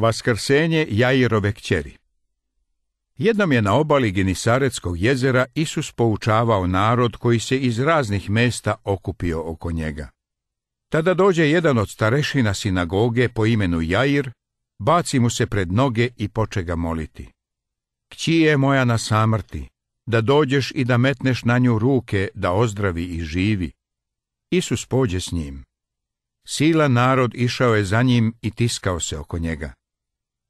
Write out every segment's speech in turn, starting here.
Vaskrsenje Jairove kćeri. Jednom je na obali Genisaretskog jezera Isus poučavao narod koji se iz raznih mesta okupio oko njega. Tada dođe jedan od starešina sinagoge po imenu Jair, baci mu se pred noge i poče ga moliti. Kći je moja na samrti, da dođeš i da metneš na nju ruke, da ozdravi i živi. Isus pođe s njim. Silan narod išao je za njim i tiskao se oko njega.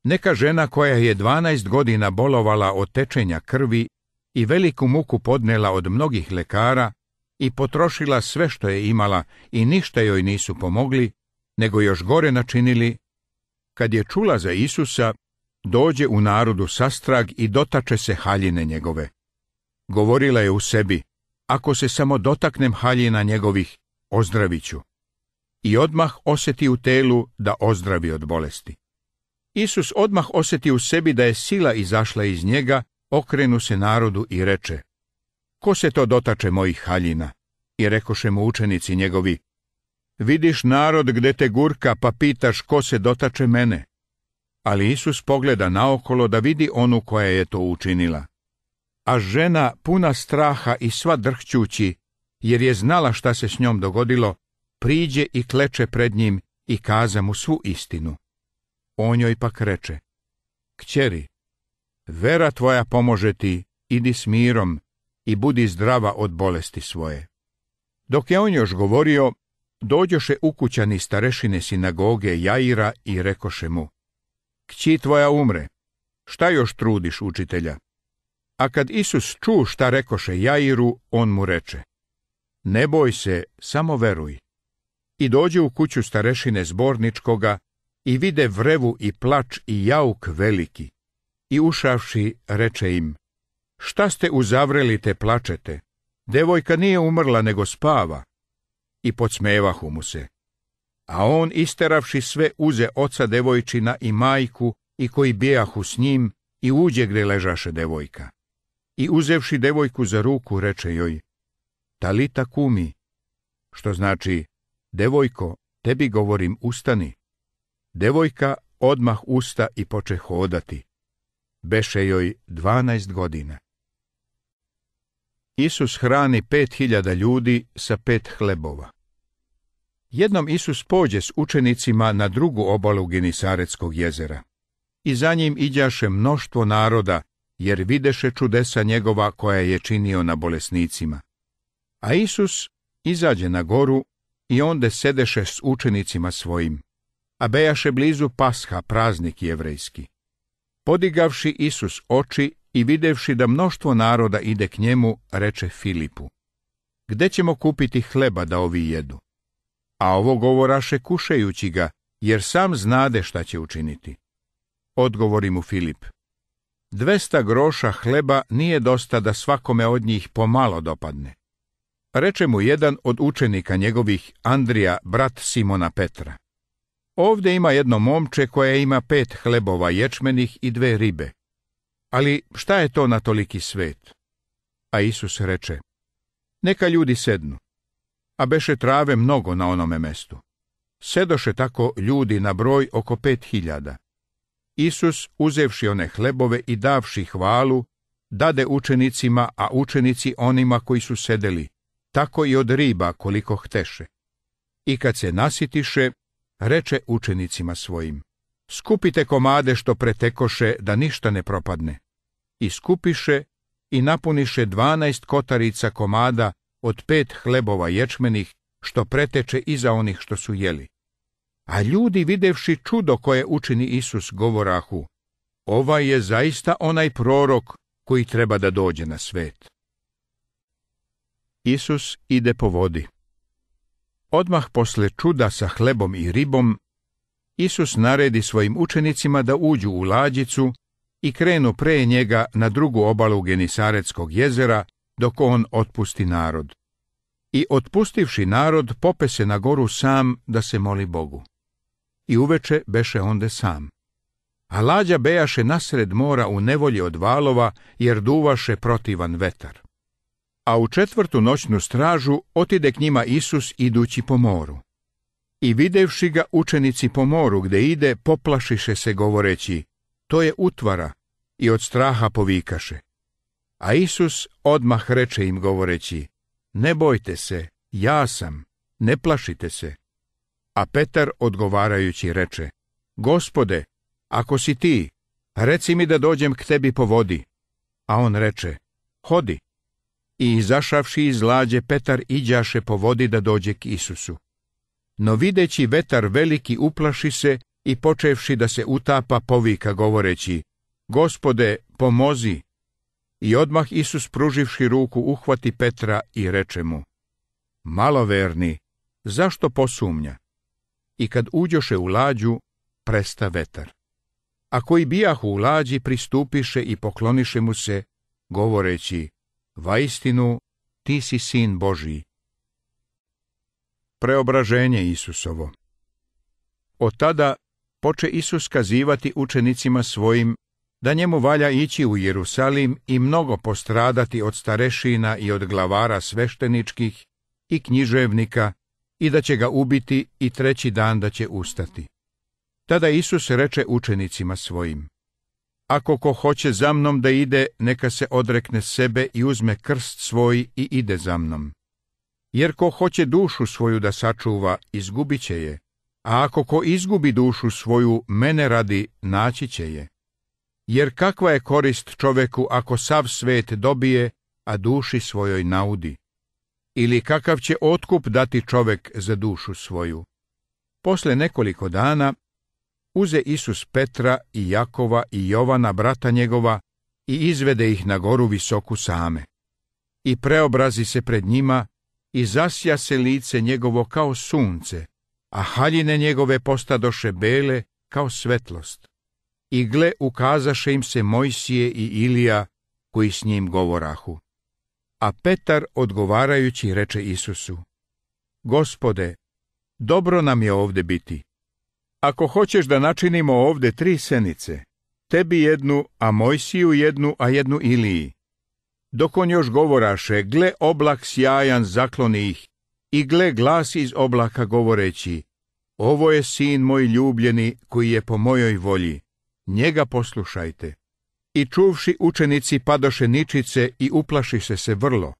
Neka žena koja je 12 godina bolovala od tečenja krvi i veliku muku podnela od mnogih lekara i potrošila sve što je imala i ništa joj nisu pomogli, nego još gore načinili, kad je čula za Isusa, dođe u narodu sastrag i dotače se haljine njegove. Govorila je u sebi, ako se samo dotaknem haljina njegovih, ozdravit ću. I odmah osjeti u telu da ozdravi od bolesti. Isus odmah osjeti u sebi da je sila izašla iz njega, okrenu se narodu i reče, ko se to dotače mojih haljina? I rekoše mu učenici njegovi, vidiš narod gde te gurka pa pitaš ko se dotače mene. Ali Isus pogleda naokolo da vidi onu koja je to učinila. A žena puna straha i sva drhćući, jer je znala šta se s njom dogodilo, priđe i kleče pred njim i kaza mu svu istinu. On joj pak reče, kćeri, vera tvoja pomože ti, idi s mirom i budi zdrava od bolesti svoje. Dok je on još govorio, dođoše ukućani starešine sinagoge Jaira i rekoše mu, kći tvoja umre, šta još trudiš učitelja? A kad Isus ču šta rekoše Jairu, on mu reče, ne boj se, samo veruj. I dođe u kuću starešine zborničkoga i vide vrevu i plač i jauk veliki. I ušavši, reče im, šta ste uzavreli te plačete? Devojka nije umrla nego spava. I podsmevahu mu se. A on, isteravši sve, uze oca devojčina i majku i koji bijahu s njim i uđe gde ležaše devojka. I uzevši devojku za ruku, reče joj, talita kumi, što znači, devojko, tebi govorim, ustani. Devojka odmah usta i poče hodati. Beše joj 12 godina. Isus hrani 5.000 ljudi sa 5 hlebova. Jednom Isus pođe s učenicima na drugu obalu Genisaretskog jezera. I za njim iđaše mnoštvo naroda, jer videše čudesa njegova koja je činio na bolesnicima. A Isus izađe na goru i onde sedeše s učenicima svojim. A bejaše blizu Pasha, praznik jevrejski. Podigavši Isus oči i videvši da mnoštvo naroda ide k njemu, reče Filipu, gde ćemo kupiti hleba da ovi jedu? A ovo govoraše kušajući ga, jer sam znade šta će učiniti. Odgovori mu Filip, 200 groša hleba nije dosta da svakome od njih pomalo dopadne. Reče mu jedan od učenika njegovih, Andrija, brat Simona Petra, ovdje ima jedno momče koje ima 5 hlebova ječmenih i 2 ribe. Ali šta je to na toliki svet? A Isus reče, neka ljudi sednu. A beše trave mnogo na onome mestu. Sedoše tako ljudi na broj oko 5.000. Isus, uzevši one hlebove i davši hvalu, dade učenicima, a učenici onima koji su sedeli, tako i od riba koliko hteše. I kad se nasitiše, reče učenicima svojim, skupite komade što pretekoše da ništa ne propadne. I skupiše i napuniše 12 kotarica komada od 5 hlebova ječmenih što preteče iza onih što su jeli. A ljudi videvši čudo koje učini Isus govorahu, ovaj je zaista onaj prorok koji treba da dođe na svet. Isus ide po vodi. Odmah posle čuda sa hlebom i ribom, Isus naredi svojim učenicima da uđu u lađicu i krenu pre njega na drugu obalu Genisaretskog jezera, dok on otpusti narod. I otpustivši narod, pope se na goru sam da se moli Bogu. I uveče beše onde sam. A lađa bejaše nasred mora u nevolji od valova, jer duvaše protivan vetar. A u 4. noćnu stražu otide k njima Isus idući po moru. I videvši ga učenici po moru gde ide, poplašiše se govoreći, to je utvara, i od straha povikaše. A Isus odmah reče im govoreći, ne bojte se, ja sam, ne plašite se. A Petar odgovarajući reče, Gospode, ako si ti, reci mi da dođem k tebi po vodi. A on reče, hodi. I izašavši iz lađe, Petar iđaše po vodi da dođe k Isusu. No videći vetar veliki uplaši se i počevši da se utapa povika govoreći, Gospode, pomozi. I odmah Isus pruživši ruku uhvati Petra i reče mu, maloverni, zašto posumnja? I kad uđoše u lađu, presta vetar. A koji bijahu u lađi pristupiše i pokloniše mu se, govoreći, vaistinu, ti si sin Božji. Preobraženje Isusovo. Od tada poče Isus kazivati učenicima svojim da njemu valja ići u Jerusalim i mnogo postradati od starešina i od glavara svešteničkih i književnika i da će ga ubiti i treći dan da će ustati. Tada Isus reče učenicima svojim, ako ko hoće za mnom da ide, neka se odrekne sebe i uzme krst svoj i ide za mnom. Jer ko hoće dušu svoju da sačuva, izgubit će je, a ako ko izgubi dušu svoju, mene radi, naći će je. Jer kakva je korist čoveku ako sav svet dobije, a duši svojoj naudi? Ili kakav će otkup dati čovek za dušu svoju? Posle nekoliko dana uze Isus Petra i Jakova i Jovana, brata njegova, i izvede ih na goru visoku same. I preobrazi se pred njima, i zasja se lice njegovo kao sunce, a haljine njegove postadoše bele kao svetlost. I gle, ukazaše im se Mojsije i Ilija, koji s njim govorahu. A Petar odgovarajući reče Isusu, Gospode, dobro nam je ovde biti. Ako hoćeš da načinimo ovde 3 senice, tebi jednu, a Mojsiju jednu, a jednu Iliji. Dok on još govoraše, gle, oblak sjajan zakloni ih, i gle, glas iz oblaka govoreći, ovo je sin moj ljubljeni, koji je po mojoj volji, njega poslušajte. I čuvši učenici padoše ničice i uplašiše se vrlo.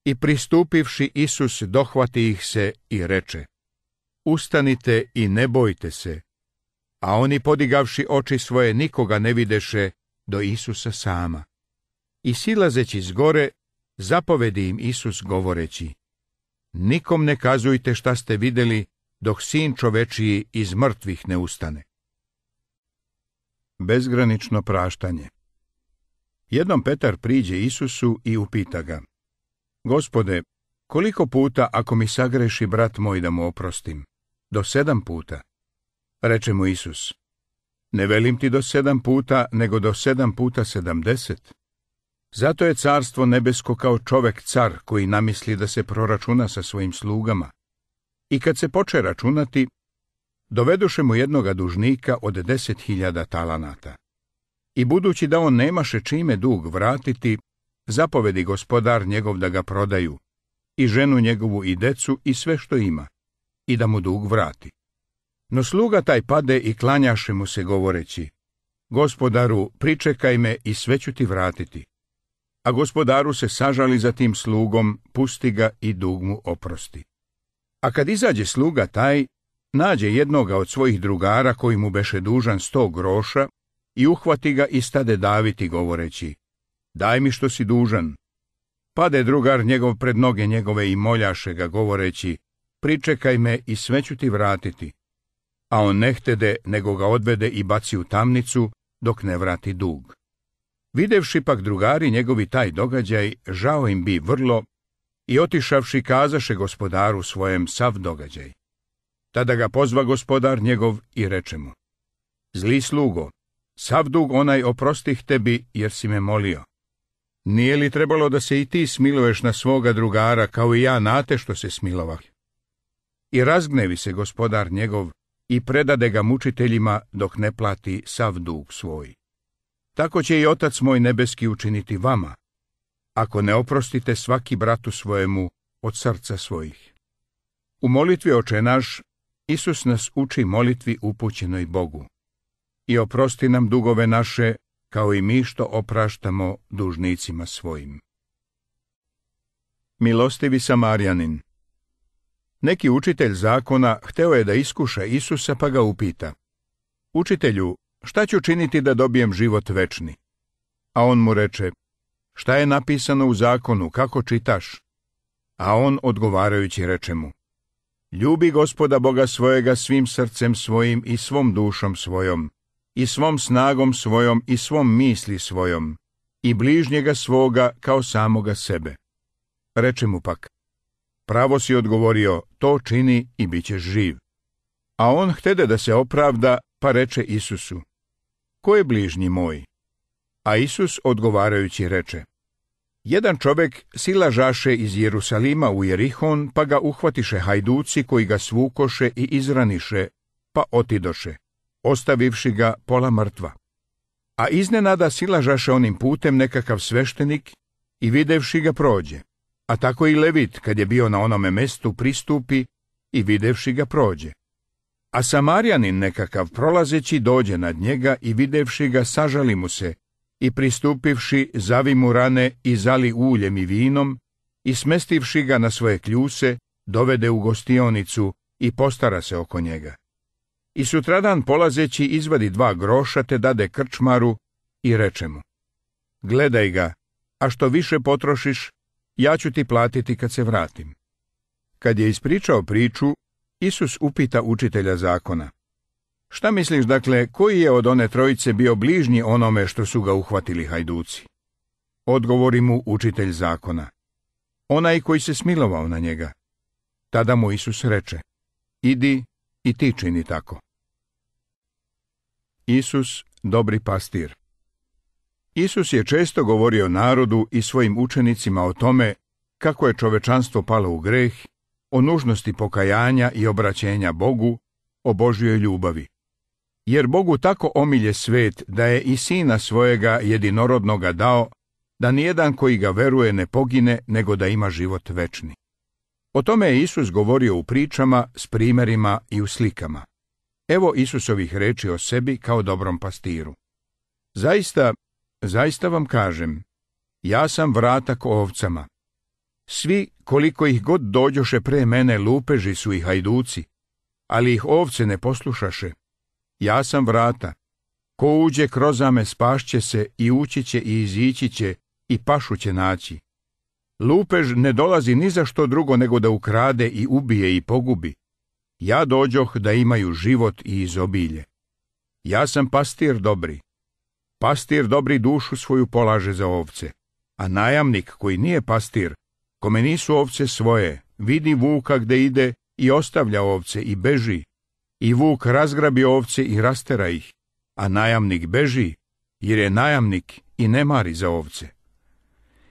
I pristupivši Isus dohvati ih se i reče, ustanite i ne bojte se. A oni podigavši oči svoje nikoga ne videše do Isusa sama. I silazeći s gore, zapovedi im Isus govoreći, nikom ne kazujte šta ste videli, dok sin čovečiji iz mrtvih ne ustane. Bezgranično praštanje. Jednom Petar priđe Isusu i upita ga, Gospode, koliko puta ako mi sagreši brat moj da mu oprostim? Do 7 puta. Reče mu Isus, ne velim ti do 7 puta, nego do 7 puta 70. Zato je carstvo nebesko kao čovek car koji namisli da se proračuna sa svojim slugama. I kad se poče računati, doveduše mu jednoga dužnika od 10.000 talanata. I budući da on nemaše čime dug vratiti, zapovedi gospodar njegov da ga prodaju, i ženu njegovu i decu i sve što ima, i da mu dug vrati. No sluga taj pade i klanjaše mu se govoreći, Gospodaru, pričekaj me i sve ću ti vratiti. A gospodaru se sažali za tim slugom, pusti ga i dug mu oprosti. A kad izađe sluga taj, nađe jednoga od svojih drugara koji mu beše dužan 100 groša i uhvati ga i stade daviti govoreći, daj mi što si dužan. Pade drugar njegov pred noge njegove i moljaše ga govoreći, pričekaj me i sve ću ti vratiti. A on ne htede, nego ga odvede i baci u tamnicu, dok ne vrati dug. Videvši pak drugari njegovi taj događaj, žao im bi vrlo, i otišavši kazaše gospodaru svojem sav događaj. Tada ga pozva gospodar njegov i reče mu, zli slugo, sav dug onaj oprostih tebi, jer si me molio. Nije li trebalo da se i ti smiluješ na svoga drugara, kao i ja na te što se smilovah? I razgnevi se gospodar njegov i predade ga mučiteljima dok ne plati sav dug svoj. Tako će i Otac moj nebeski učiniti vama, ako ne oprostite svaki bratu svojemu od srca svojih. U molitvi Oče naš Isus nas uči molitvi upućenoj Bogu. I oprosti nam dugove naše, kao i mi što opraštamo dužnicima svojim. Milostivi Samarjanin. Neki učitelj zakona hteo je da iskuša Isusa pa ga upita: Učitelju, šta ću činiti da dobijem život večni? A on mu reče: Šta je napisano u zakonu, kako čitaš? A on odgovarajući reče mu: Ljubi Gospoda Boga svojega svim srcem svojim i svom dušom svojom, i svom snagom svojom i svom misli svojom, i bližnjega svoga kao samoga sebe. Reče mu pak: Pravo si odgovorio, to čini i bit ćeš živ. A on htede da se opravda, pa reče Isusu: Ko je bližnji moj? A Isus odgovarajući reče: Jedan čovek silažaše iz Jerusalima u Jerihon, pa ga uhvatiše hajduci koji ga svukoše i izraniše, pa otidoše, ostavivši ga pola mrtva. A iznenada silažaše onim putem nekakav sveštenik i videvši ga prođe. A tako i Levit, kad je bio na onome mestu, pristupi i videvši ga prođe. A Samarjanin nekakav prolazeći dođe nad njega i videvši ga sažali mu se i pristupivši zavi mu rane i zali uljem i vinom i smestivši ga na svoje kljuse dovede u gostionicu i postara se oko njega. I sutradan polazeći izvadi 2 groša te dade krčmaru i reče mu: Gledaj ga, a što više potrošiš, ja ću ti platiti kad se vratim. Kad je ispričao priču, Isus upita učitelja zakona: Šta misliš, dakle, koji je od one trojice bio bližnji onome što su ga uhvatili hajduci? Odgovori mu učitelj zakona: Onaj koji se smilovao na njega. Tada mu Isus reče: Idi i ti čini tako. Isus, dobri pastir. Isus je često govorio narodu i svojim učenicima o tome kako je čovečanstvo palo u greh, o nužnosti pokajanja i obraćenja Bogu, o Božjoj ljubavi. Jer Bogu tako omilje svet da je i Sina svojega jedinorodnoga dao, da nijedan koji ga veruje ne pogine, nego da ima život večni. O tome je Isus govorio u pričama, s primerima i u slikama. Evo Isusovih reči o sebi kao dobrom pastiru. Zaista vam kažem, ja sam vratak ovcama. Svi, koliko ih god dođoše pre mene, lupeži su i hajduci, ali ih ovce ne poslušaše. Ja sam vrata. Ko uđe kroz me spašće se i ući će i izići će i pašu će naći. Lupež ne dolazi ni za što drugo nego da ukrade i ubije i pogubi. Ja dođoh da imaju život i izobilje. Ja sam pastir dobri. Pastir dobri dušu svoju polaže za ovce, a najamnik koji nije pastir, kome nisu ovce svoje, vidi vuka gde ide i ostavlja ovce i beži, i vuk razgrabi ovce i rastera ih, a najamnik beži, jer je najamnik i ne mari za ovce.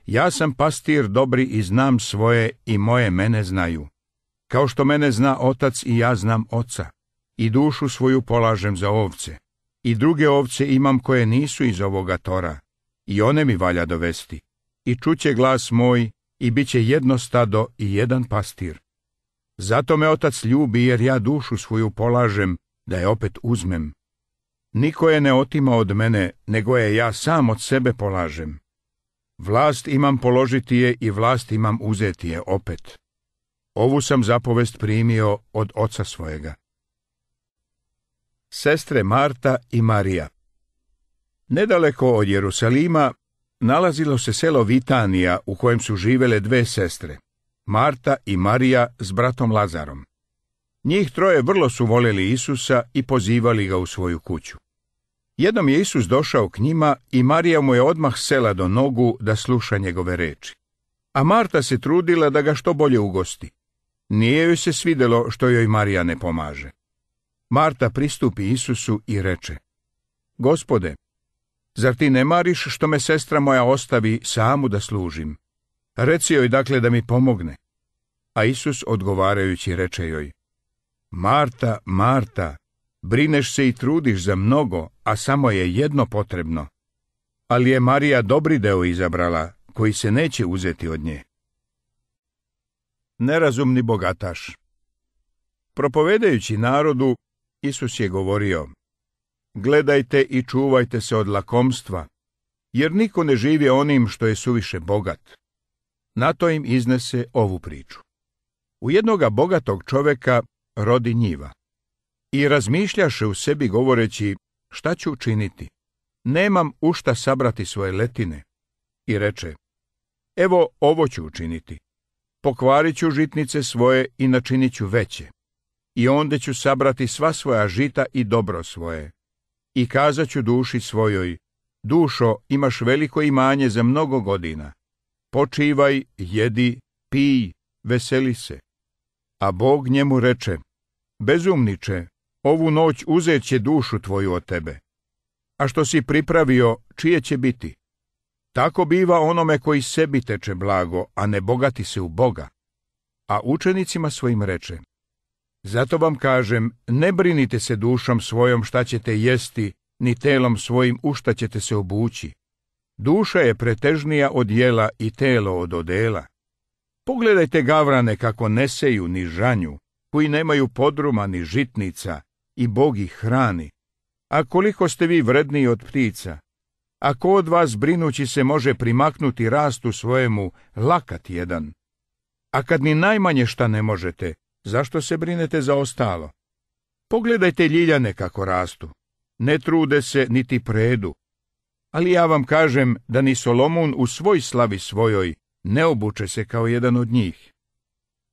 Ja sam pastir dobri i znam svoje i moje mene znaju, kao što mene zna otac i ja znam oca, i dušu svoju polažem za ovce. I druge ovce imam koje nisu iz ovoga tora, i one mi valja dovesti. I čuće glas moj, i bit će jedno stado i jedan pastir. Zato me otac ljubi, jer ja dušu svoju polažem, da je opet uzmem. Niko je ne otima od mene, nego je ja sam od sebe polažem. Vlast imam položiti je i vlast imam uzeti je opet. Ovu sam zapovest primio od oca svojega. Sestre Marta i Marija. Nedaleko od Jerusalima nalazilo se selo Vitanija u kojem su živele 2 sestre, Marta i Marija s bratom Lazarom. Njih 3 vrlo su voljeli Isusa i pozivali ga u svoju kuću. Jednom je Isus došao k njima i Marija mu je odmah sela do nogu da sluša njegove reči. A Marta se trudila da ga što bolje ugosti. Nije joj se svidelo što joj Marija ne pomaže. Marta pristupi Isusu i reče: Gospode, zar ti ne mariš što me sestra moja ostavi samu da služim? Reci joj dakle da mi pomogne. A Isus odgovarajući reče joj: Marta, Marta, brineš se i trudiš za mnogo, a samo je jedno potrebno. Ali je Marija dobri deo izabrala, koji se neće uzeti od nje. Nerazumni bogataš. Propovedajući narodu, Isus je govorio: Gledajte i čuvajte se od lakomstva, jer niko ne živi onim što je suviše bogat. Na to im iznese ovu priču. U jednoga bogatog čoveka rodi njiva. I razmišljaše u sebi govoreći: šta ću učiniti? Nemam u šta sabrati svoje letine. I reče: evo ovo ću učiniti. Pokvarit ću žitnice svoje i načinit ću veće. I onda ću sabrati sva svoja žita i dobro svoje. I kazat ću duši svojoj: dušo, imaš veliko imanje za mnogo godina. Počivaj, jedi, pij, veseli se. A Bog njemu reče: bezumniče, ovu noć uzet će dušu tvoju od tebe. A što si pripravio, čije će biti? Tako biva onome koji sebi teče blago, a ne bogati se u Boga. A učenicima svojim reče: zato vam kažem, ne brinite se dušom svojom šta ćete jesti, ni telom svojim u šta ćete se obući. Duša je pretežnija od jela i telo od odela. Pogledajte gavrane kako ne seju ni žanju, koji nemaju podruma ni žitnica, i Bog ih hrani. A koliko ste vi vredniji od ptica? A ko od vas brinući se može primaknuti rastu svojemu lakat jedan? A kad ni najmanje šta ne možete, zašto se brinete za ostalo? Pogledajte ljiljane kako rastu. Ne trude se niti predu. Ali ja vam kažem da ni Solomon u svoj slavi svojoj ne obuče se kao jedan od njih.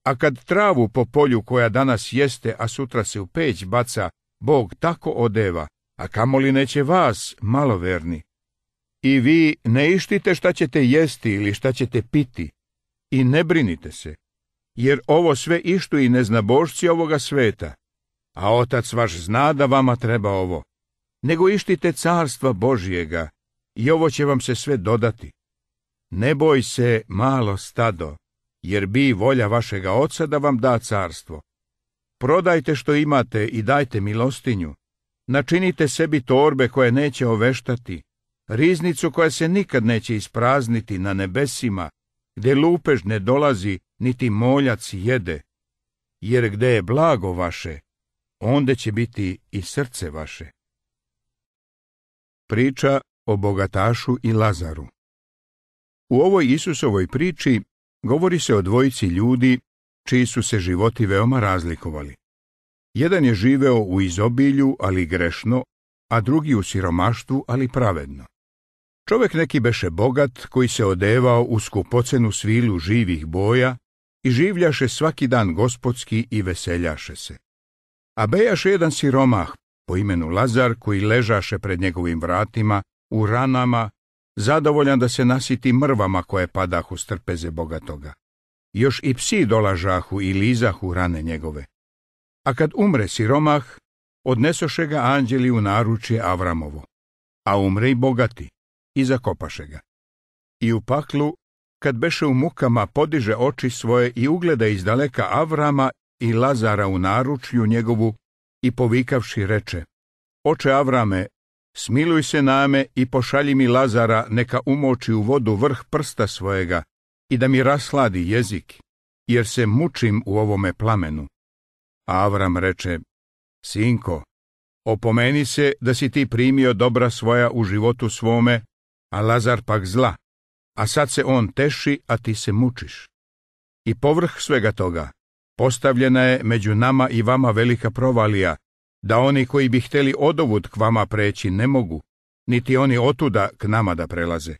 A kad travu po polju koja danas jeste, a sutra se u peć baca, Bog tako odeva, a kamoli neće vas, maloverni. I vi ne ištite šta ćete jesti ili šta ćete piti, i ne brinite se, jer ovo sve ištu i neznabošci ovoga sveta, a Otac vaš zna da vama treba ovo. Nego ištite carstva Božjega, i ovo će vam se sve dodati. Ne boj se, malo stado, jer bi volja vašega Oca da vam da carstvo. Prodajte što imate i dajte milostinju. Načinite sebi torbe koje neće oveštati, riznicu koja se nikad neće isprazniti na nebesima, gde lupež ne dolazi, niti moljac jede. Jer gde je blago vaše, onda će biti i srce vaše. Priča o bogatašu i Lazaru. U ovoj Isusovoj priči govori se o dvojici ljudi čiji su se životi veoma razlikovali. Jedan je živeo u izobilju, ali grešno, a drugi u siromaštvu, ali pravedno. Čovek neki beše bogat, koji se odevao u skupocenu svilu živih boja i življaše svaki dan gospodski i veseljaše se. A bejaše jedan siromah, po imenu Lazar, koji ležaše pred njegovim vratima, u ranama, zadovoljan da se nasiti mrvama koje padahu s trpeze bogatoga. Još i psi dolažahu i lizahu rane njegove. A kad umre siromah, odnesoše ga anđeli u naručje Avramovo, a umre i bogati, i zakopaše ga. I u paklu, kad beše u mukama, podiže oči svoje i ugleda izdaleka Avrama i Lazara u naručju njegovu, i povikavši reče: Oče Avrame, smiluj se name i pošalji mi Lazara, neka umoči u vodu vrh prsta svojega i da mi rasladi jezik, jer se mučim u ovome plamenu. A Avram reče: Sinko, opomeni se da si ti primio dobra svoja u životu svome, a Lazar pak zla, a sad se on teši, a ti se mučiš. I povrh svega toga, postavljena je među nama i vama velika provalija, da oni koji bi hteli odovud k vama preći ne mogu, niti oni otuda k nama da prelaze.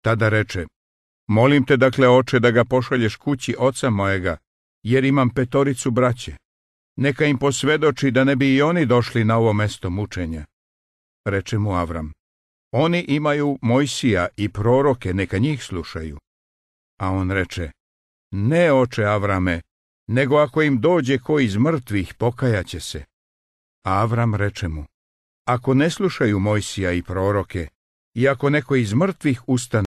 Tada reče: Molim te dakle, oče, da ga pošalješ kući oca mojega, jer imam 5 braće. Neka im posvedoči da ne bi i oni došli na ovo mesto mučenja. Reče mu Avram: Oni imaju Mojsija i proroke, neka njih slušaju. A on reče: Ne, oče Avrame, nego ako im dođe ko iz mrtvih, pokajaće se. A Avram reče mu: Ako ne slušaju Mojsija i proroke, i ako neko iz mrtvih ustane,